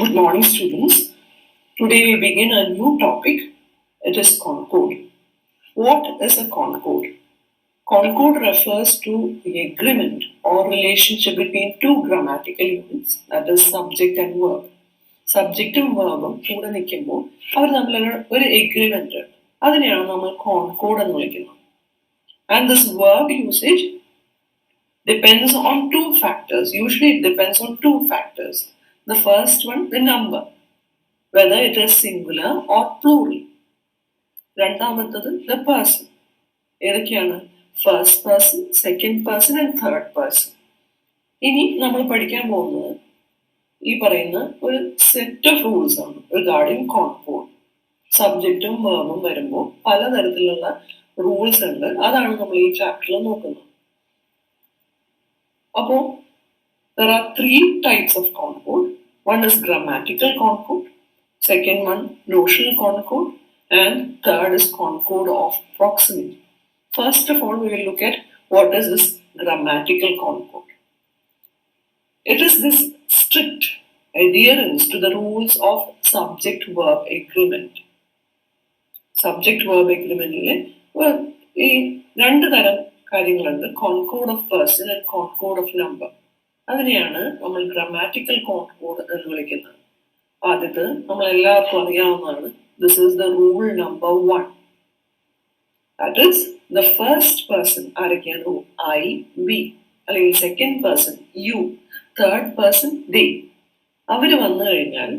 Good morning, students. Today we begin a new topic. It is Concord. What is a Concord? Concord refers to the agreement or relationship between two grammatical units, that is subject and verb. സബ്ജക്റ്റും വേർബും കൂടെ നിൽക്കുമ്പോൾ അവർ തമ്മിലുള്ള ഒരു agreement അതിനെയാണ് നമ്മൾ concord എന്ന് വിളിക്കുന്നത്. And this verb usage depends on two factors. Usually it depends on two factors. The first one, the number, whether it is singular or plural. രണ്ടാമത്തത് the person. ഏതൊക്കെയാണ്? First person, second person and third person. ഇനി നമ്മൾ പഠിക്കാൻ പോകുന്നത് ഈ പറയുന്ന ഒരു set of rules ആണ് റിഗാർഡിങ് കോൺകോഡ്. സബ്ജക്റ്റും വേർബും വരുമ്പോൾ പലതരത്തിലുള്ള റൂൾസ് ഉണ്ട്. അതാണ് നമ്മൾ ഈ ചാപ്റ്ററിൽ നോക്കുന്നത്. അപ്പോൾ there are three types of concord. One is grammatical concord, second one notional concord, and third is concord of proximity. First of all, we will look at what is this grammatical concord. It is this strict adherence to the rules of subject-verb agreement. Subject-verb agreement ഈ രണ്ട് തരം കാര്യങ്ങളുണ്ട്, concord of person and concord of number. അതിനെയാണ് നമ്മൾ grammatical concord എന്ന് വിളിക്കുന്നത്. ആദ്യത്തെ നമ്മൾ എല്ലാവർക്കും അറിയാവുന്നതാണ്. This is the rule number 1. That is the first person ആരൊക്കെയാണ്? ഐ, വി, അല്ലെങ്കിൽ second person you, third person they. അവര് വന്നു കഴിഞ്ഞാൽ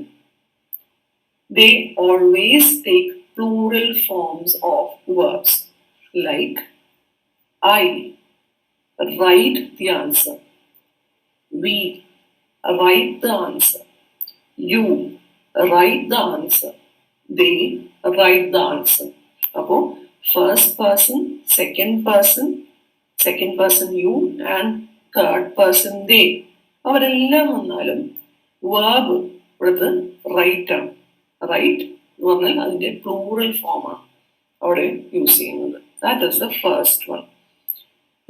they always take plural forms of verbs. Like I write the answer. We write the answer. You write the answer. They write the answer. Appo first person, second person you, and third person they. അവരെല്ലാം വന്നാലും verb ഇവിടുത്തെ right ആണ്. Right എന്ന് പറഞ്ഞാൽ അതിന്റെ plural ഫോമാണ് അവിടെ use ചെയ്യുന്നത്. That is the first one.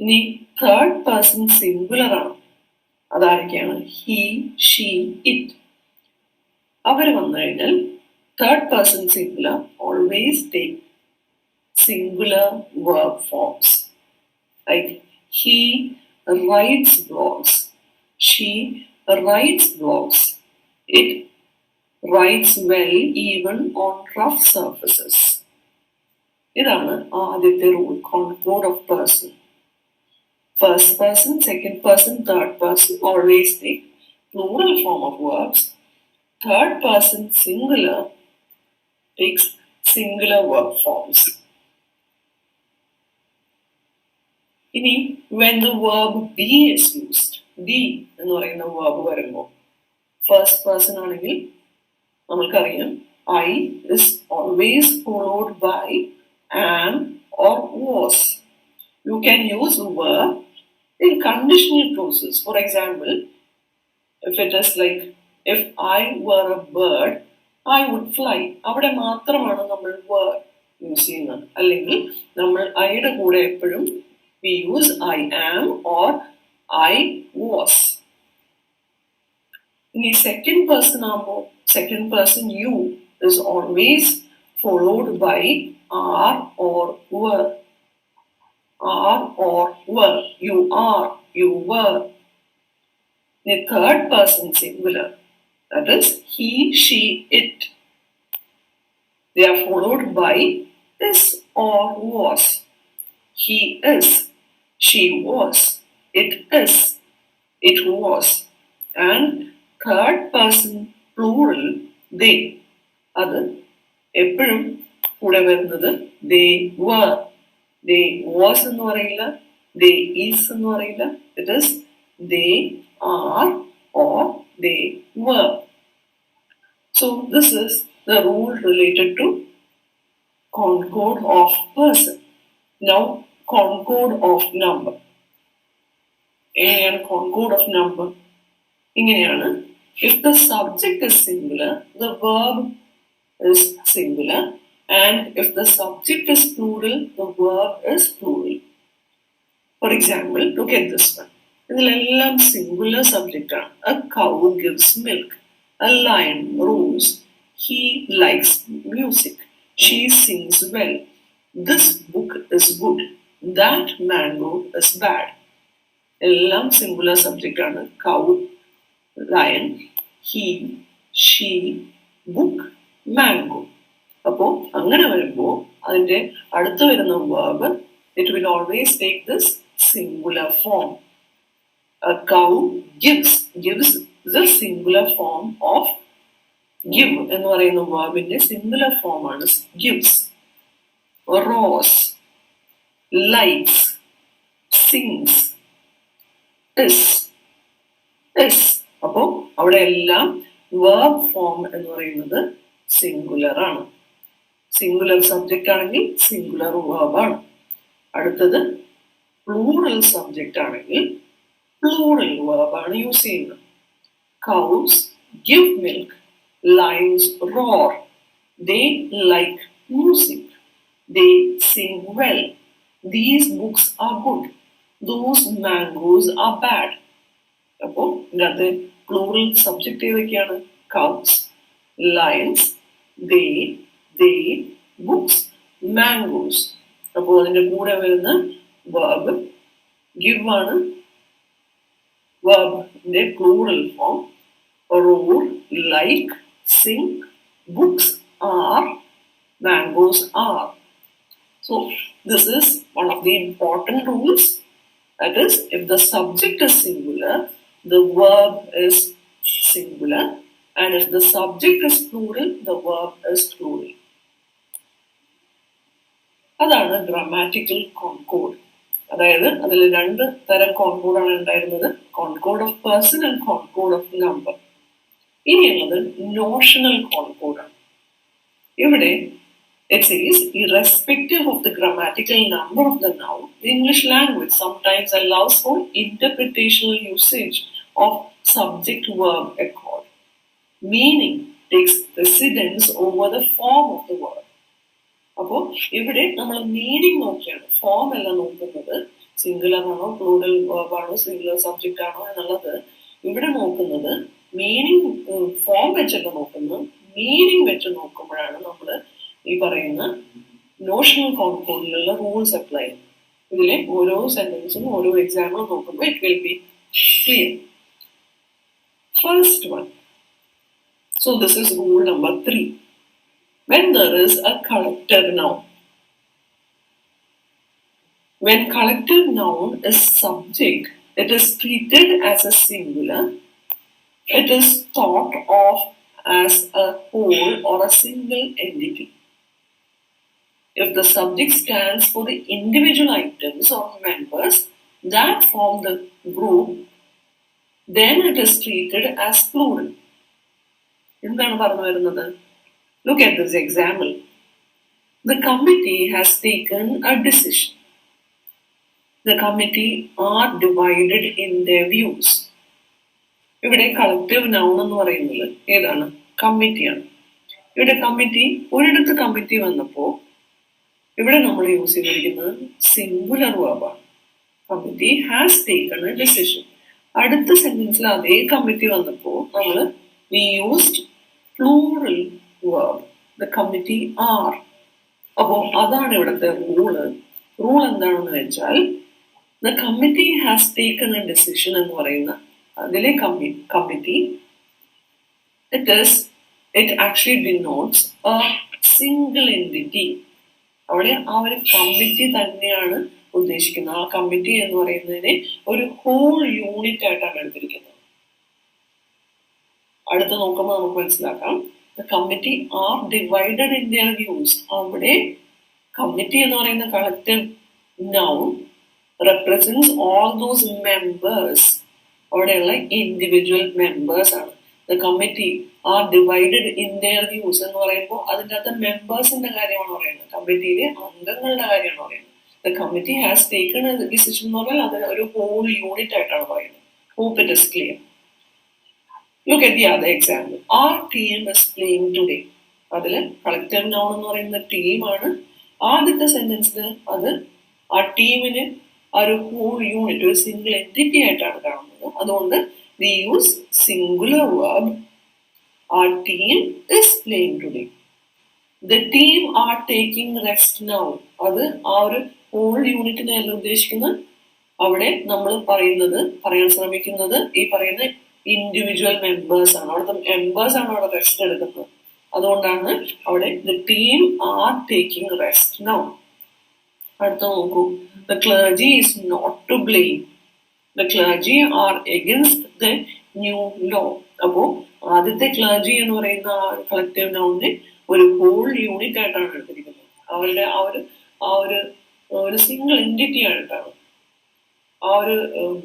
ഇനി തേർഡ് പേഴ്സൺ സിംഗുലർ ആണ്. അതാരൊക്കെയാണ്? He, she, it. അവർ വന്നു കഴിഞ്ഞാൽ third person singular always take singular verb forms. Like he writes blogs, she writes blogs, it writes well even on rough surfaces. ഇതാണ് ആദ്യത്തെ rule, concord of person. First person, second person, third person always take plural form of verbs. Third person singular takes singular verb forms. ഇനി when the verb be is used, be എന്ന് പറയുന്ന verb വരുമ്പോൾ first person ആണെങ്കിൽ നമുക്കറിയാം I is always followed by am or was. You can use verb in conditional clauses. For example, if it is like, if I were a bird, I would fly. അവിടെ മാത്രമാണ് നമ്മൾ verb use ചെയ്യുന്നത്. അല്ലെങ്കിൽ നമ്മൾ ഐയുടെ കൂടെ എപ്പോഴും we use I am or I was. ഇനി സെക്കൻഡ് പേഴ്സൺ ആകുമ്പോൾ second person you is always followed by are or were. Are or were. You are, you were. The third person singular, that is he, she, it. They are followed by is or was. He is, she was, it is, it was. And third person plural they. അത് എപ്പോഴും കൂടെ വരുന്നത് they were. They was എന്ന് പറയില്ല, they is എന്ന് പറയില്ല. It is they are or they were. So this is the rule related to concord of person. Now concord of number. എങ്ങനെയാണ് concord of number? ഇങ്ങനെയാണ്. If the subject is singular, the verb is singular. And if the subject is plural, the verb is plural. For example, look at this one. ഇതിലെല്ലാം singular subject ആണ്. A cow gives milk. A lion roars. He likes music. She sings well. This book is good. That mango is bad. എല്ലാം singular subject ആണ്. Cow, lion, he, she, book, mango. അപ്പോൾ അങ്ങനെ വരുമ്പോൾ അതിന്റെ അടുത്ത് വരുന്ന verb, it will always take this singular form. A cow gives the singular form of give എന്ന് പറയുന്ന verb-ന്റെ singular form ആണ് gives. Roars, likes, sings, is. അപ്പോൾ അവിടെ എല്ലാം verb form എന്ന് പറയുന്നത് സിംഗുലർ ആണ്. സിംഗുലർ സബ്ജക്റ്റ് ആണെങ്കിൽ സിംഗുലർ verb ആണ്. അടുത്തത് പ്ലൂറൽ സബ്ജക്റ്റ് ആണെങ്കിൽ പ്ലൂറൽ verb ആണ് യൂസ് ചെയ്യുന്നത്. Cows give milk. Lions roar. They like music. They sing well. These books are good. Those mangoes are bad. അപ്പോൾ ഇതിനകത്ത് പ്ലൂറൽ സബ്ജക്റ്റ് ഏതൊക്കെയാണ്? Cows, lions, they, books, mangoes. അപ്പോൾ അതിന്റെ കൂടെ വരുന്ന verb give ആണ്. Verbന്റെ plural form roar, like, sing, books are, mangoes are. So this is one of the important rules. That is, if the subject is singular, the verb is singular, and if the subject is plural, the verb is plural. അതാണ് grammatical concord. അതായത് അതിൽ രണ്ട് തരം കോൺകോഡാണ് ഉണ്ടായിരുന്നത്, concord of person and concord of number. ഇനിയുള്ളത് notional കോൺകോഡാണ്. ഇവിടെ it says, irrespective of the grammatical number of the noun, the English language sometimes allows for interpretational usage of subject-verb accord. Meaning takes precedence over the form of the word. അപ്പോൾ ഇവിടെ നമ്മൾ meaning നോക്കിയാണ്, form അല്ല നോക്കുന്നത്. Singular ആണോ, plural verb ആണോ, singular subject ആണോ എന്നുള്ളത് ഇവിടെ നോക്കുന്നത് മീനിങ്. ഫോം വെച്ചല്ല നോക്കുന്നത്, മീനിങ് വെച്ച് നോക്കുമ്പോഴാണ് നമ്മൾ ഈ പറയുന്ന നോഷണൽ കോൺകോഡിലുള്ള റൂൾസ് അപ്ലൈ ചെയ്യും. ഇതിലെ ഓരോ സെന്റൻസും ഓരോ എക്സാമ്പിളും നോക്കുമ്പോൾ it will be clear. First one. So this is rule number 3. When there is a collective noun. When collective noun is subject, it is treated as a singular. It is thought of as a whole or a single entity. If the subject stands for the individual items or members that form the group, then it is treated as plural. എന്താണ് പറഞ്ഞു വരുന്നത്? Look at this example. The committee has taken a decision. The committee are divided in their views. ഇവിടെ collective noun എന്ന് പറയുന്നത് ഏതാണ്? കമ്മിറ്റിയാണ്. ഇവിടെ committee, ഒരിടത്ത് കമ്മിറ്റി വന്നപ്പോൾ ഇവിടെ നമ്മൾ യൂസ് ചെയ്തിരിക്കുന്നത് സിംഗുലർ വേർബാണ്. Committee has taken a decision. അടുത്ത സെന്റൻസിൽ അതേ കമ്മിറ്റി വന്നപ്പോൾ നമ്മൾ we used plural verb, the committee are. അപ്പോൾ അതാണ് ഇവിടുത്തെ റൂള്. റൂൾ എന്താണെന്ന് വെച്ചാൽ the committee has taken a decision എന്ന് പറയുന്ന അതിലെ committee it actually denotes a single entity. അവിടെ ആ ഒരു കമ്മിറ്റി തന്നെയാണ് ഉദ്ദേശിക്കുന്നത്. ആ കമ്മിറ്റി എന്ന് പറയുന്നതിനെ ഒരു ഹോൾ യൂണിറ്റ് ആയിട്ടാണ് എടുത്തിരിക്കുന്നത്. അടുത്ത് നോക്കുമ്പോൾ നമുക്ക് മനസ്സിലാക്കാം, the committee are divided in their views. അവിടെ കമ്മിറ്റി എന്ന് പറയുന്ന collective noun represents all those members. അവിടെയുള്ള ഇൻഡിവിജ്വൽ മെമ്പേഴ്സ് ആണ്. The committee are divided in their views എന്ന് പറയുമ്പോൾ അതിൻ്റെ അകത്ത് മെമ്പേഴ്സിന്റെ കാര്യമാണ് പറയുന്നത്, കമ്മിറ്റിയിലെ അംഗങ്ങളുടെ കാര്യമാണ് പറയുന്നത്. The committee has taken a decision എന്ന് പറഞ്ഞാൽ അത് ഒരു ഹോൾ യൂണിറ്റ് ആയിട്ടാണ് പറയുന്നത്. Hope it is clear. Look at the other example. Our team is playing today. അതിൽ കളക്റ്റീവ് നൗൺ എന്ന് പറയുന്ന ടീമാണ്. ആദ്യത്തെ സെന്റൻസിൽ അത് ആ ടീമിന് ഒരു ഹോൾ യൂണിറ്റ്, ഒരു സിംഗിൾ എൻറ്റിറ്റി ആയിട്ടാണ് കാണുന്നത്. അതുകൊണ്ട് we use singular verb Our team is playing today. The team are taking rest now. അത് ആ ഒരു ഹോൾ യൂണിറ്റിനെയല്ല ഉദ്ദേശിക്കുന്നത്. അവിടെ നമ്മൾ പറയാൻ ശ്രമിക്കുന്നത് ഈ പറയുന്ന ഇൻഡിവിജ്വൽ മെമ്പേഴ്സ് ആണ്. അവിടുത്തെ മെമ്പേഴ്സ് ആണ് അവിടെ റെസ്റ്റ് എടുക്കുന്നത്. അതുകൊണ്ടാണ് അവിടെ the team are taking rest now. അടുത്ത നോക്കൂ, the clergy is not to blame. The clergy are against the new law. അപ്പോ ആദ്യത്തെ ക്ലർജി എന്ന് പറയുന്ന ആ ഒരു കളക്റ്റീവ് നൗണിനെ ഒരു ഹോൾ യൂണിറ്റ് ആയിട്ടാണ് എടുത്തിരിക്കുന്നത്. അവരുടെ ആ ഒരു സിംഗിൾ എൻറ്റിറ്റി ആയിട്ടാണ്, ആ ഒരു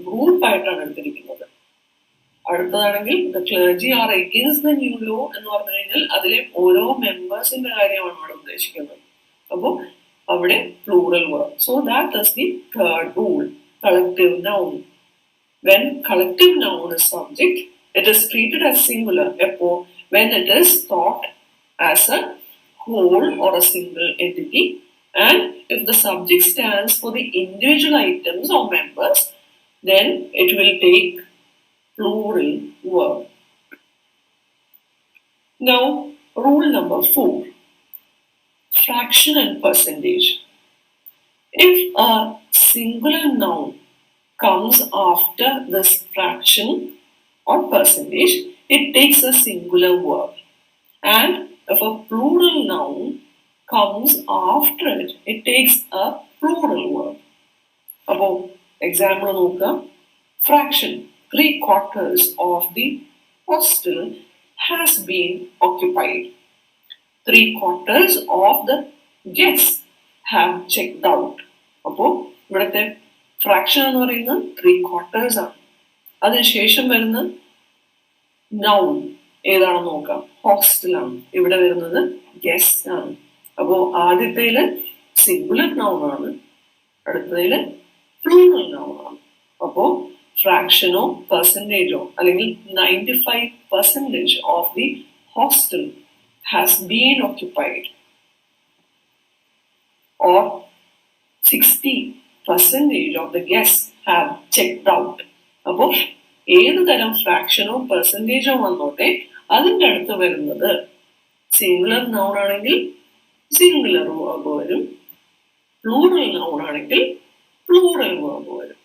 ഗ്രൂപ്പായിട്ടാണ് എടുത്തിരിക്കുന്നത്. അടുത്തതാണെങ്കിൽ the clergy are against the new law എന്ന് പറഞ്ഞു കഴിഞ്ഞാൽ അതിലെ ഓരോ മെമ്പേഴ്സിന്റെ കാര്യമാണ് അവിടെ ഉദ്ദേശിക്കുന്നത്. അപ്പോൾ അവിടെ plural verb. So that is the third rule, collective noun. When collective noun is subject, it is treated as singular. When it is thought as a whole or a single entity, and if the subject stands for the individual items or members, then it will take plural verb. Now, rule number 4, fraction and percentage. If a singular noun comes after this fraction or percentage, it takes a singular verb. And if a plural noun comes after it, it takes a plural verb. Above example noka, fraction, 3/4 of the hostel has been occupied. 3/4 of the guests have checked out. Above ഇവിടുത്തെ fraction എന്ന് പറയുന്നത് 3/4 ആണ്. അതിനുശേഷം വരുന്ന noun ഏതാണെന്ന് നോക്കാം. ഹോസ്റ്റലാണ്. ഇവിടെ വരുന്നത് ഗസ്റ്റ് ആണ്. അപ്പോ ആദ്യത്തേല് സിംഗുലർ നൗൺ ആണ്, അടുത്തതില് പ്ലൂറൽ നൗൺ ആണ്. അപ്പോ ഫ്രാക്ഷനോ പെർസെൻറ്റേജോ അല്ലെങ്കിൽ 95% of the hostel has been occupied or 60% of the guests have checked out. അപ്പോൾ ഏത് തരം ഫ്രാക്ഷനോ പെർസെൻറ്റേജോ വന്നോട്ടെ അതിൻ്റെ അടുത്ത് വരുന്നത് സിംഗുലർ നൗൺ ആണെങ്കിൽ സിംഗുലർ വേർബ് വരും, പ്ലൂറൽ നൗൺ ആണെങ്കിൽ പ്ലൂറൽ വേർബ് വരും.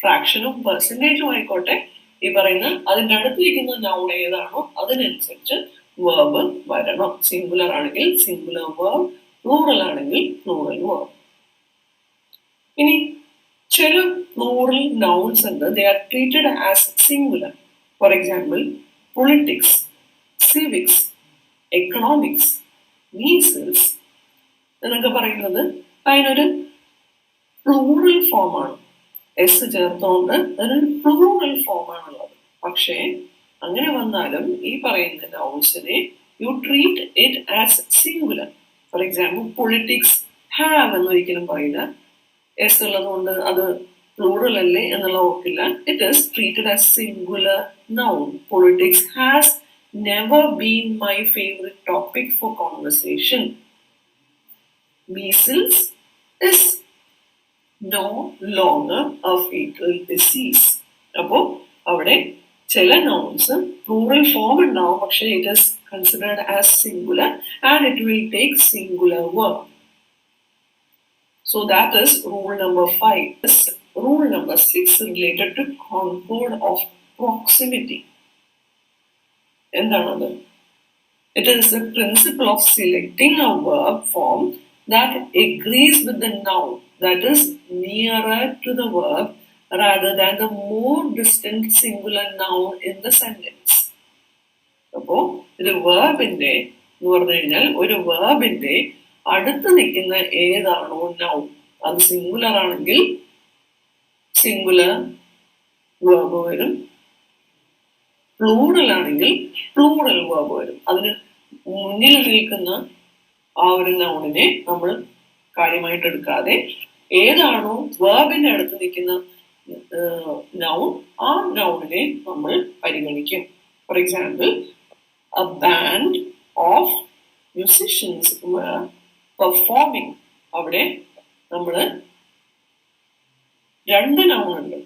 ഫ്രാക്ഷനും പെർസെൻറ്റേജും ആയിക്കോട്ടെ, ഈ പറയുന്ന അതിൻ്റെ അടുത്തിരിക്കുന്ന നൗൺ ഏതാണോ അതിനനുസരിച്ച് വേർബ് വരണം. സിംഗുലർ ആണെങ്കിൽ സിംഗുലർ വേർബ്, പ്ലൂറൽ ആണെങ്കിൽ പ്ലൂറൽ വേർബ്. ഇനി ചില പ്ലൂറൽ നൗൺസ് ഉണ്ട്, they are treated as singular. For example politics, civics, economics, measles എന്നൊക്കെ പറയുന്നത് അതിനൊരു പ്ലൂറൽ ഫോമാണ്. എസ് ചേർത്തുകൊണ്ട് അതിനൊരു പ്ലൂറൽ ഫോമാണുള്ളത്. പക്ഷേ അങ്ങനെ വന്നാലും ഈ പറയുന്ന നൗൺസിനെ you treat it as singular. For example politics have എന്നൊരിക്കലും പറയില്ല, എസ് ഉള്ളത് കൊണ്ട് അത് പ്ലൂറൽ അല്ലേ എന്നുള്ള ഓർക്കില്ല. It is treated as singular noun. Politics has never been my favourite topic for conversation. Measles is no longer a fatal disease. അപ്പോൾ അവിടെ ചില നൗൺസ് പ്ലൂറൽ ഫോം ഉണ്ടാവും, പക്ഷേ it is considered as singular and it will take singular verb. So that is rule number 5. Rule number 6 related to concord of proximity. എന്താണ്? It is the principle of selecting a verb form that agrees with the noun that is nearer to the verb rather than the more distant singular noun in the sentence. അപ്പോൾ ഇത് വേർബിന്റെ എന്ന് പറഞ്ഞു കഴിഞ്ഞാൽ ഒരു വേർബിന്റെ അടുത്ത് നിൽക്കുന്ന ഏതാണോ നൗൺ അത് സിംഗുലർ ആണെങ്കിൽ സിംഗുലർ വേർബ് വരും, പ്ലൂറൽ ആണെങ്കിൽ പ്ലൂറൽ വേർബ് വരും. അതിന് മുന്നിൽ നിൽക്കുന്ന ആ ഒരു നൗണിനെ നമ്മൾ കാര്യമായിട്ട് എടുക്കാതെ ഏതാണോ വേർബിന്റെ അടുത്ത് നിൽക്കുന്ന നൗൺ ആ നൗണിനെ നമ്മൾ പരിഗണിക്കും. For example, a band of musicians were performing. അവിടെ നമ്മള് രണ്ട് നൗൺ ഉണ്ട്,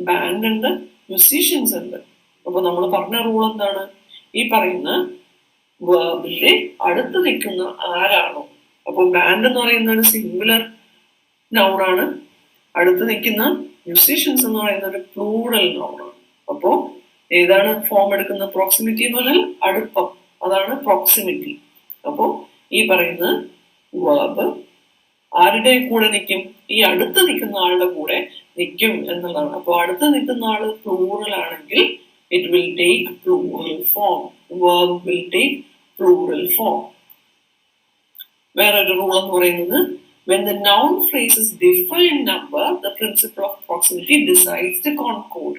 ബാൻഡ് ഉണ്ട്, മ്യൂസീഷ്യൻസ് ഉണ്ട്. അപ്പൊ നമ്മൾ പറഞ്ഞ റൂൾ എന്താണ്? ഈ പറയുന്ന വേർബിന്റെ അടുത്ത് നിൽക്കുന്ന ആരാണോ, അപ്പോൾ ബാൻഡ് എന്ന് പറയുന്ന ഒരു സിംഗുലർ നൗൺ ആണ്, അടുത്ത് നിൽക്കുന്ന മ്യൂസീഷ്യൻസ് എന്ന് പറയുന്ന ഒരു പ്ലൂറൽ നൗൺ ആണ്. അപ്പോ ഏതാണ് ഫോം എടുക്കുന്ന പ്രോക്സിമിറ്റി എന്ന് പറഞ്ഞാൽ അടുപ്പം, അതാണ് പ്രോക്സിമിറ്റി. അപ്പോ ഈ പറയുന്ന വേർബ് ആരുടെ കൂടെ നിൽക്കും? ഈ അടുത്ത് നിൽക്കുന്ന ആളുടെ കൂടെ നിൽക്കും എന്നുള്ളതാണ്. അപ്പോൾ അടുത്ത് നിൽക്കുന്ന ആള് പ്ലൂറൽ ആണെങ്കിൽ it will take plural form. Verb will take plural form. വേറൊരു റൂൾ എന്ന് പറയുന്നത് when the noun phrases differ in number, the principle of proximity decides the concord.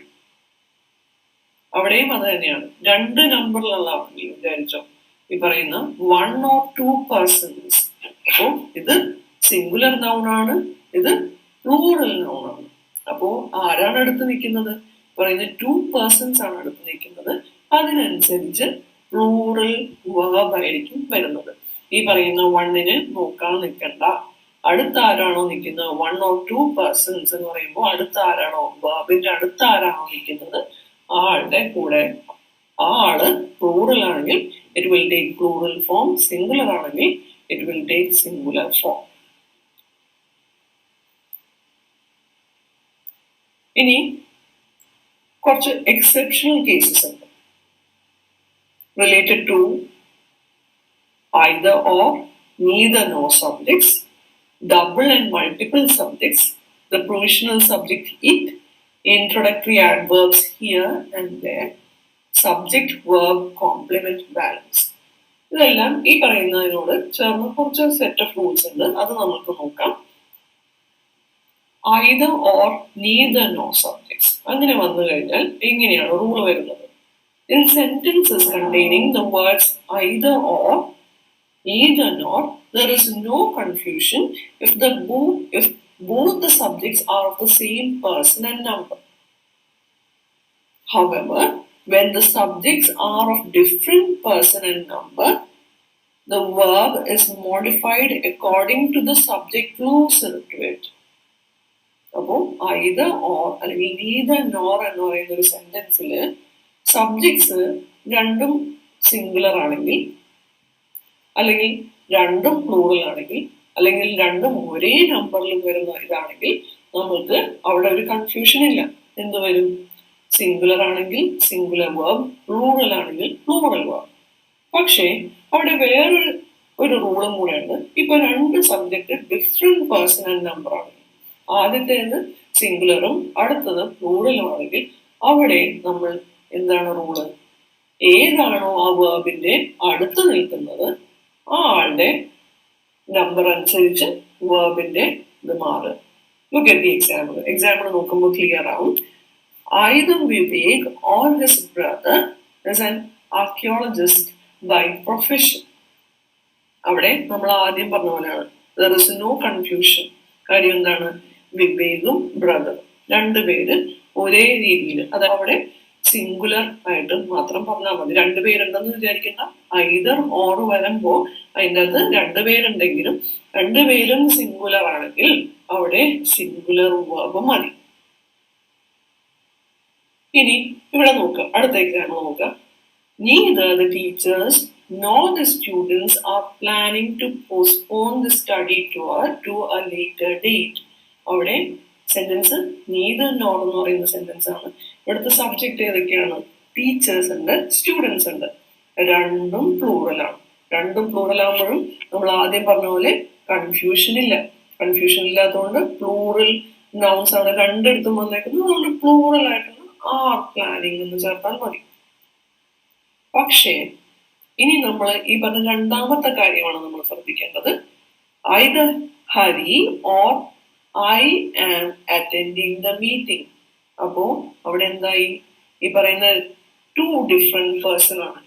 അവിടെയും അത് തന്നെയാണ്. രണ്ട് നമ്പറിലുള്ള വിചാരിച്ചോ, ഈ പറയുന്ന 1 or 2 persons. അപ്പോ ഇത് സിംഗുലർ നൗൺ ആണ്, ഇത് പ്ലൂറൽ നൗൺ ആണ്. അപ്പോ ആരാണ് അടുത്ത് നിൽക്കുന്നത്? പറയുന്ന 2 persons ആണ് അടുത്ത് നിൽക്കുന്നത്. അതിനനുസരിച്ച് പ്ലൂറൽ വേർബ് ആയിരിക്കും വരുന്നത്. ഈ പറയുന്ന 1നെ നോക്കാൻ നിൽക്കണ്ട. അടുത്ത ആരാണോ നിൽക്കുന്നത് 1 or 2 persons എന്ന് പറയുമ്പോൾ അടുത്ത ആരാണോ, വേർബിന്റെ അടുത്ത ആരാണോ നിൽക്കുന്നത് ആളുടെ കൂടെ, ആ ആള് പ്ലൂറൽ ആണെങ്കിൽ it will take plural form, singular ആണെങ്കിൽ it will take singular form. ഇനി കുറച്ച് എക്സെപ്ഷണൽ കേസസ് ഉണ്ട് related to either or, neither nor subjects, double and multiple subjects, the provisional subject it, introductory adverbs here and there, subject verb complement balance. ഇതെല്ലാം ഈ പറയുന്നതിനോട് ചേർന്ന് കുറച്ച് set of rules ഉണ്ട്, അത് നമുക്ക് നോക്കാം. either or, neither nor subjects അങ്ങനെ വന്നു കഴിഞ്ഞാൽ എങ്ങനെയാണ് റൂൾ വരുന്നത്? In sentences containing the words either or, either nor, there is no confusion if both the subjects are of the same person and number. However, when the subjects are of different person and number, the verb is modified according to the subject closer to it. അപ്പോൾ either or അല്ലെങ്കിൽ neither nor എന്ന് പറയുന്ന ഒരു സെന്റൻസിൽ subjects രണ്ടും singular ആണെങ്കിൽ, അല്ലെങ്കിൽ രണ്ടും plural ആണെങ്കിൽ, അല്ലെങ്കിൽ രണ്ടും ഒരേ നമ്പറിൽ വരുന്ന ഇതാണെങ്കിൽ നമുക്ക് അവിടെ ഒരു കൺഫ്യൂഷൻ ഇല്ല. എന്ത് വരും? സിംഗുലർ ആണെങ്കിൽ സിംഗുലർ വേർബ്, പ്ലൂറൽ ആണെങ്കിൽ പ്ലൂറൽ വേർബ്. പക്ഷേ അവിടെ വേറൊരു റൂളും കൂടെ ഉണ്ട്. ഇപ്പൊ രണ്ട് subject different person and number ആണ്. ആദ്യത്തേത് സിംഗുലറും അടുത്തത് പ്ലൂറലും ആണെങ്കിൽ അവിടെ നമ്മൾ എന്താണ് റൂള്? ഏതാണോ ആ വേർബിന്റെ അടുത്ത് നിൽക്കുന്നത് ആ ആളുടെ നമ്പർ അനുസരിച്ച് വേർബിന്റെ ഇത് മാറും. Look at the example. Example നോക്കുമ്പോൾ ക്ലിയർ ആവും. Either Vivek or his brother is an archaeologist by profession. അവിടെ നമ്മൾ ആദ്യം പറഞ്ഞ പോലെയാണ്. There is no confusion. കാര്യം എന്താണ്? വിവേകും ബ്രദറും രണ്ടുപേര് ഒരേ രീതിയിൽ, അത് അവിടെ സിംഗുലർ ആയിട്ട് മാത്രം പറഞ്ഞാൽ മതി. രണ്ടുപേരുണ്ടെന്ന് വിചാരിക്കുന്ന ഐദർ ഓർ വരുമ്പോ അതിൻ്റെ അത് രണ്ടുപേരുണ്ടെങ്കിലും രണ്ടുപേരും സിംഗുലർ ആണെങ്കിൽ അവിടെ സിംഗുലർ വേർബ് മതി. ഇനി ഇവിടെ നോക്കുക, അടുത്ത എക്സാമ്പിൾ നോക്കുക. Neither the teachers nor the students are planning to postpone the study tour to a later date. അവിടെ സെന്റൻസ് neither nor എന്ന് പറയുന്ന സെന്റൻസ് ആണ്. ഇവിടുത്തെ സബ്ജക്ട് ഏതൊക്കെയാണ്? ടീച്ചേഴ്സ് ഉണ്ട്, സ്റ്റുഡൻസ് ഉണ്ട്. രണ്ടും പ്ലൂറലാണ്. രണ്ടും പ്ലൂറൽ ആകുമ്പോഴും നമ്മൾ ആദ്യം പറഞ്ഞ പോലെ കൺഫ്യൂഷൻ ഇല്ല. കൺഫ്യൂഷൻ ഇല്ലാത്തതുകൊണ്ട് പ്ലൂറൽ നൗൺസ് ആണ് രണ്ടിടത്തും വന്നേക്കുന്നത്. അതുകൊണ്ട് പ്ലൂറൽ ആയിട്ടുള്ള ആർ പ്ലാനിങ് എന്ന് ചേർത്താൽ മതി. പക്ഷേ ഇനി നമ്മൾ ഈ പറഞ്ഞ രണ്ടാമത്തെ കാര്യമാണ് നമ്മൾ ശ്രദ്ധിക്കേണ്ടത്. either Hari or I am attending the meeting. അപ്പോ അവിടെ എന്തായി? ഈ പറയുന്ന 2 different person ആണ്.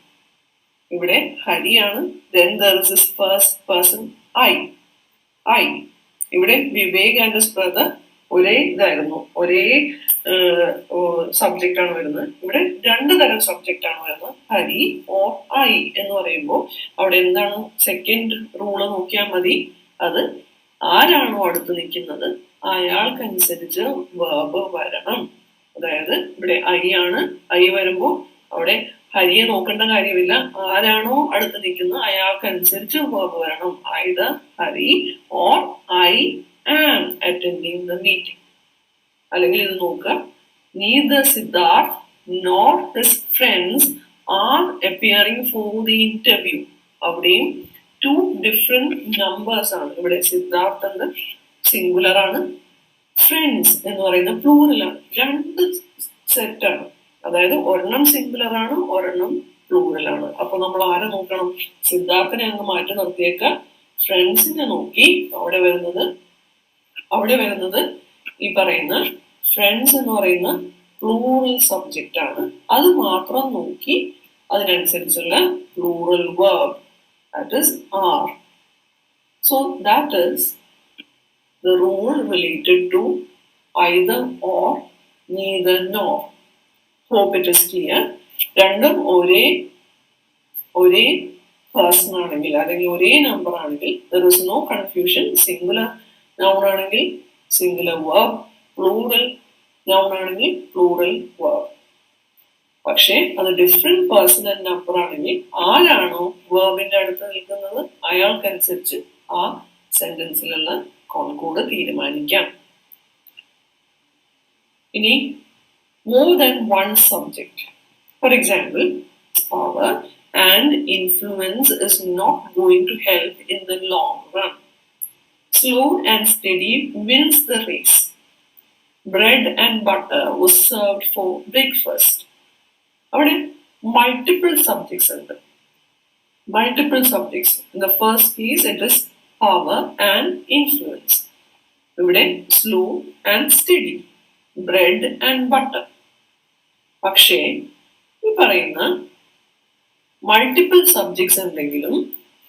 ഇവിടെ ഹരിയാണ്, then there is this first person I. ഇവിടെ വിവേക് ആൻഡ് ഹിസ് ബ്രദർ ഒരേ ഇതായിരുന്നു, ഒരേ സബ്ജക്റ്റ് ആണ് വരുന്നത്. ഇവിടെ 2 തരം സബ്ജക്റ്റ് ആണ് വരുന്നത്, ഹരി ഓർ ഐ എന്ന് പറയുമ്പോൾ അവിടെ എന്താണ് സെക്കൻഡ് റൂള് നോക്കിയാൽ മതി. അത് ആരാണോ അടുത്ത് നിൽക്കുന്നത് അയാൾക്കനുസരിച്ച് വേർബ് വരണം. അതായത് ഇവിടെ ഐ ആണ്, ഐ വരുമ്പോൾ അവിടെ ഹരിയെ നോക്കേണ്ട കാര്യമില്ല. ആരാണോ അടുത്ത് നിൽക്കുന്നത് അയാൾക്കനുസരിച്ച് വേർബ് വരണം. Either Hari or I am attending the meeting. അല്ലെങ്കിൽ ഇത് നോക്കുക, neither Siddharth nor his friends are appearing for the interview. അവിടെയും 2 different numbers ആണ്. ഇവിടെ സിദ്ധാർത്ഥ് എന്ന് സിംഗുലർ ആണ്, ഫ്രണ്ട്സ് എന്ന് പറയുന്നത് പ്ലൂറൽ ആണ്. 2 സെറ്റാണ്. അതായത് ഒരെണ്ണം സിംഗുലർ ആണ്, ഒരെണ്ണം പ്ലൂറൽ ആണ്. അപ്പൊ നമ്മൾ ആരെ നോക്കണം? സിദ്ധാർത്ഥിനെ അങ്ങ് മാറ്റി നിർത്തിയേക്ക, ഫ്രണ്ട്സിനെ നോക്കി. അവിടെ വരുന്നത് ഈ പറയുന്ന ഫ്രണ്ട്സ് എന്ന് പറയുന്ന പ്ലൂറൽ സബ്ജക്റ്റ് ആണ്. അത് മാത്രം നോക്കി അതിനനുസരിച്ചുള്ള plural verb, that is are. So that is the rule related to either or, neither nor. Hope it is clear. രണ്ടും ഒരേ പേഴ്സൺ ആണെങ്കിൽ അല്ലെങ്കിൽ ഒരേ നമ്പർ ആണെങ്കിൽ there is no confusion. Singular noun ആണെങ്കിൽ സിംഗുലർ വേർബ്, പ്ലൂറൽ നൗൺ ആണെങ്കിൽ plural verb. പക്ഷെ അത് ഡിഫറെന്റ് പേഴ്സൺ ആൻഡ് നമ്പർ ആണെങ്കിൽ ആരാണോ വേർബിന്റെ അടുത്ത് നിൽക്കുന്നത് അയാൾക്കനുസരിച്ച് ആ സെന്റൻസിലുള്ള കോൺകോഡ് തീരുമാനിക്കാം. ഇനി more than one subject. For example, power and influence is not going to help in the long run. Slow and steady wins the race. Bread and butter was served for breakfast. അവിടെ multiple subjects ഉണ്ട്. Multiple subjects. In the first piece, it is power and influence. ഇവിടെ slow and steady, bread and butter. പക്ഷേ ഈ പറയുന്ന multiple subjects ഉണ്ടെങ്കിലും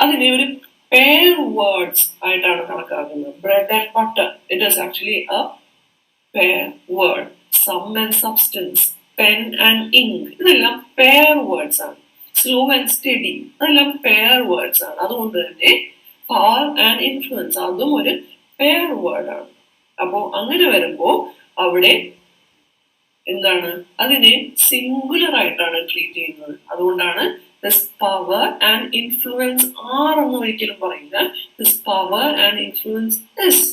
അതിനെ ഒരു pair words ആയിട്ടാണ് കണക്കാക്കുന്നത്. Bread and butter, it is actually a pair word. Sum and substance, pen and ink, ഇതെല്ലാം പെയർ വേർഡ്സ് ആണ്. സ്ലോ ആൻഡ് സ്റ്റഡി, അതെല്ലാം പെയർ വേർഡ്സ് ആണ്. അതുകൊണ്ട് തന്നെ പവർ ആൻഡ് ഇൻഫ്ലുവൻസ് അതും ഒരു പെയർ വേർഡ് ആണ്. അപ്പോ അങ്ങനെ വരുമ്പോ അവിടെ എന്താണ്, അതിനെ സിംഗുലർ ആയിട്ടാണ് ട്രീറ്റ് ചെയ്യുന്നത്. അതുകൊണ്ടാണ് this power and influence are എന്ന് ഒരിക്കലും പറയില്ല. This power and influence is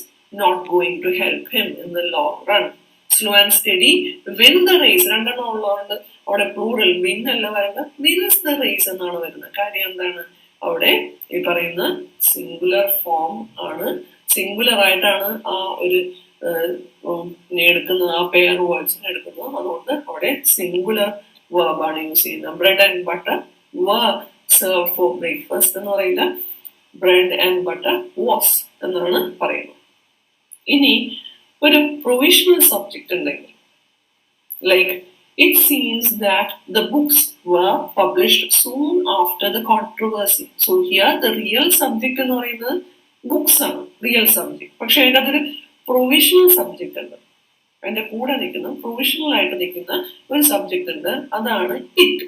not going to help him in the long run. Slow and steady win the race, രണ്ടെണ്ണം ഉള്ളതുകൊണ്ട് അവിടെ പ്ലൂറൽ വിൻ അല്ല വരുന്നത്, വിൻസ് ദ റേസ് എന്നാണ് വരുന്നത്. കാര്യം എന്താണ്, അവിടെ ഈ പറയുന്ന സിംഗുലർ ഫോം ആണ്, സിംഗുലർ ആയിട്ടാണ് ആ ഒരു എടുക്കുന്നത്, ആ പെയർ വേർഡ്സിനെ എടുക്കുന്നത്. അതുകൊണ്ട് അവിടെ സിംഗുലർ വേർബാണ് യൂസ് ചെയ്യുന്നത്. Bread and butter were served for breakfast എന്ന് പറയില്ല, ബ്രെഡ് ആൻഡ് ബട്ടർ വാസ് എന്നാണ് പറയുന്നത്. ഇനി ഒരു പ്രൊവിഷണൽ സബ്ജക്റ്റ് ഉണ്ടെങ്കിൽ, like it seems that the books were published soon after the controversy. So here the real subject എന്ന് പറയുന്നത് ബുക്സ് ആണ്, റിയൽ സബ്ജക്ട്. പക്ഷെ അതിൻ്റെ അതൊരു പ്രൊവിഷണൽ സബ്ജക്റ്റ് ഉണ്ട്, അതിന്റെ കൂടെ നിൽക്കുന്ന പ്രൊവിഷണൽ ആയിട്ട് നിൽക്കുന്ന ഒരു സബ്ജക്റ്റ് ഉണ്ട്, അതാണ് ഇറ്റ്.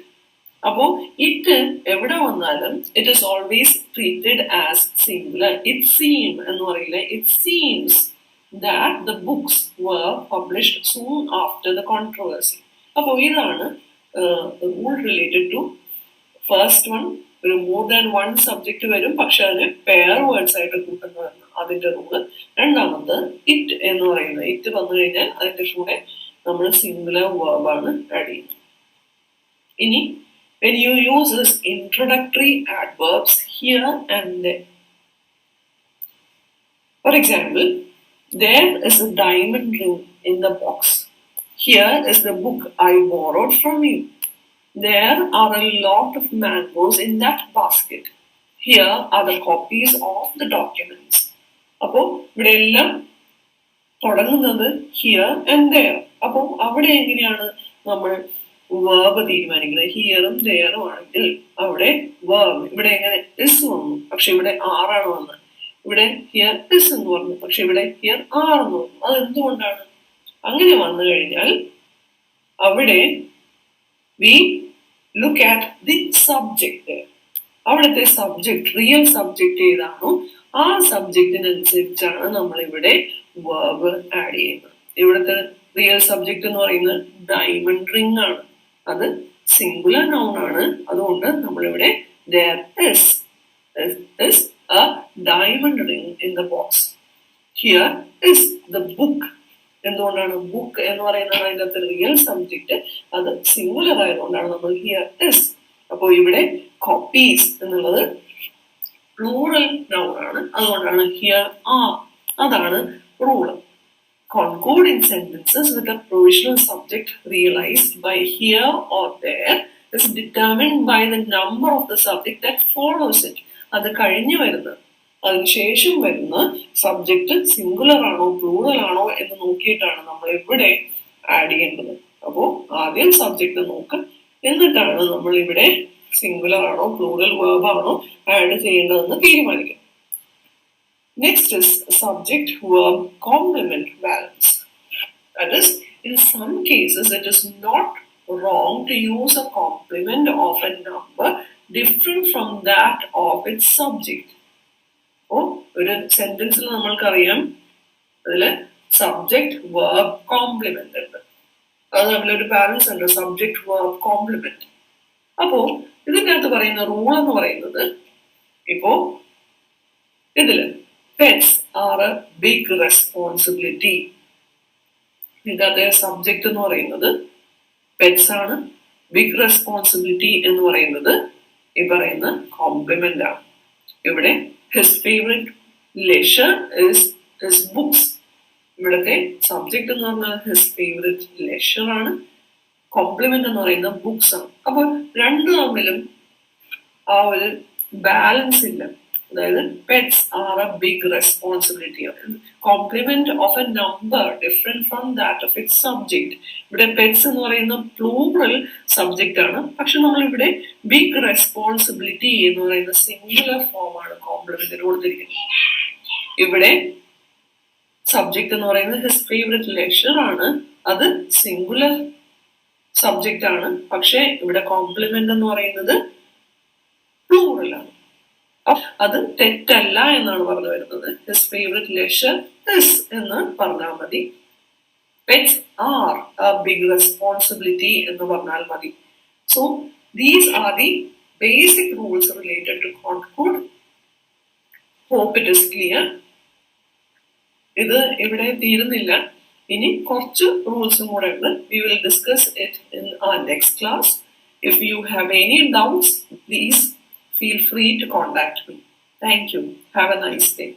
അപ്പോ ഇറ്റ് എവിടെ വന്നാലും it is always treated as singular. It seem എന്ന് പറയില്ല, it seems that the books were published soon after the controversy. അപ്പോ ഇതാണ് rule related to first one. ഒരു മോർ ദാൻ വൺ സബ്ജക്ട് വരും, പക്ഷെ അതിന് പെയർ വേർഡ്സ് ആയിട്ട് കൂട്ടുന്നതാണ് അതിന്റെ റൂള്. രണ്ടാമത് ഇറ്റ് എന്ന് പറയുന്നത്, ഇറ്റ് വന്നു കഴിഞ്ഞാൽ അതിന്റെ കൂടെ നമ്മൾ സിംഗുലർ വേർബാണ് ആഡ് ചെയ്യുന്നത്. ഇനി when you use this introductory adverbs here and there. For example, there is a diamond ring in the box. Here is the book I borrowed from you. There are a lot of mangoes in that basket. Here are the copies of the documents. അപ്പോ ഇവിടെ എല്ലാം തുടങ്ങുന്നത് here and their. അപ്പോ അവിടെ എങ്ങനെയാണ് നമ്മൾ verb തീരുമാനിക്കുന്നത്? ഹിയറും ദെയറും ആണെങ്കിൽ അവിടെ വേർബ് ഇവിടെ എങ്ങനെ ഇസ് വന്നു, പക്ഷെ ഇവിടെ ആറാണ് വന്നത്. ഇവിടെ ഹിയർ ഇസ് എന്ന് പറഞ്ഞു, പക്ഷെ ഇവിടെ ഹിയർ ആർ എന്ന് വന്നു. അത് എന്തുകൊണ്ടാണ്? അങ്ങനെ വന്നു കഴിഞ്ഞാൽ അവിടെ we look at the subject. അവിടുത്തെ സബ്ജക്ട്, റിയൽ സബ്ജക്ട് ഏതാണോ ആ സബ്ജക്റ്റിനനുസരിച്ചാണ് നമ്മൾ ഇവിടെ വേർബ് ആഡ് ചെയ്യുന്നത്. ഇവിടുത്തെ റിയൽ സബ്ജക്ട് എന്ന് പറയുന്നത് ഡയമണ്ട് റിംഗ് ആണ്. അത് സിംഗുലർ നൗൺ ആണ്. അതുകൊണ്ട് നമ്മളിവിടെ there is a diamond ring in the box. Here is the book. എന്തുകൊണ്ടാണ് ബുക്ക് എന്ന് പറയുന്നത് അതിൻ്റെ അകത്ത് റിയൽ സബ്ജക്റ്റ്, അത് സിംഗുലർ ആയതുകൊണ്ടാണ് നമ്മൾ ഹിയർ ഇസ്. അപ്പോൾ ഇവിടെ കോപ്പീസ് എന്നുള്ളത് പ്ലൂറൽ നൗൺ ആണ്, അതുകൊണ്ടാണ് ഹിയർ ആർ. അതാണ് rule. Concording sentences with a provisional subject realized by here or there is determined by the number of the subject that follows it. അത് കഴിഞ്ഞു വരുന്ന, അതിനുശേഷം വരുന്ന സബ്ജക്റ്റ് സിംഗുലർ ആണോ പ്ലൂറൽ ആണോ എന്ന് നോക്കിയിട്ടാണ് നമ്മൾ ഇവിടെ ആഡ് ചെയ്യേണ്ടത്. അപ്പോൾ ആദ്യം സബ്ജക്റ്റ് നോക്കുക, എന്നിട്ടാണ് നമ്മൾ ഇവിടെ സിംഗുലർ ആണോ പ്ലൂറൽ വേർബ് ആണോ ആഡ് ചെയ്യേണ്ടതെന്ന് തീരുമാനിക്കുക. Next is subject-verb complement balance. That is, in some cases it is not wrong to use a complement of a number different from that of its subject. അപ്പോൾ ഒരു സെന്റൻസിൽ നമ്മൾക്കറിയാം അതിൽ subject verb complement ഉണ്ട്, അത് തമ്മിലൊരു balance ഉണ്ട്, subject verb complement. അപ്പോ ഇതിൻ്റെ അകത്ത് പറയുന്ന റൂൾ എന്ന് പറയുന്നത്, ഇപ്പോ ഇതില് pets are a big responsibility. ഇതിന്റെ സബ്ജക്റ്റ് എന്ന് പറയുന്നത് പെറ്റ്സ് ആണ്, ബിഗ് റെസ്പോൺസിബിലിറ്റി എന്ന് പറയുന്നത് ഈ പറയുന്ന കോംപ്ലിമെന്റ് ആണ്. ഇവിടെ his favourite leisure is his books. ഇവിടുത്തെ സബ്ജക്റ്റ് എന്ന് പറഞ്ഞാൽ ഹിസ് ഫേവറേറ്റ് ലെഷർ ആണ്, കോംപ്ലിമെന്റ് എന്ന് പറയുന്നത് ബുക്സ് ആണ്. അപ്പൊ രണ്ടു തമ്മിലും ആ ഒരു ബാലൻസ് ഇല്ല. അതായത് pets are a big responsibility, complement of a number different from that of its subject. ഇവിടെ പെറ്റ്സ് എന്ന് പറയുന്ന പ്ലൂറൽ സബ്ജക്റ്റ് ആണ്, പക്ഷെ നമ്മൾ ഇവിടെ ബിഗ് റെസ്പോൺസിബിലിറ്റി എന്ന് പറയുന്ന സിംഗുലർ ഫോം ആണ് കോംപ്ലിമെന്റിന് കൊടുത്തിരിക്കുന്നത്. ഇവിടെ സബ്ജക്ട് എന്ന് പറയുന്നത് ഹിസ് ഫേവറേറ്റ് ലെഷർ ആണ്, അത് സിംഗുലർ സബ്ജക്റ്റ് ആണ്, പക്ഷെ ഇവിടെ കോംപ്ലിമെന്റ് എന്ന് പറയുന്നത് പ്ലൂറൽ ആണ്. അത് തെറ്റല്ല എന്നാണ് പറഞ്ഞു വരുന്നത്. ഹിസ് ഫേവറേറ്റ് ലെഷർ ഇസ് എന്ന് പറഞ്ഞാൽ മതി, pets are a big responsibility എന്ന് പറഞ്ഞാൽ മതി. So these are the basic rules related to concord. Hope it is clear. ഇത് ഇവിടെ തീരുന്നില്ല, ഇനി കുറച്ച് റൂൾസും കൂടെ ഉണ്ട്. We will discuss it in our next class. If you have any doubts, please feel free to contact me. Thank you. Have a nice day.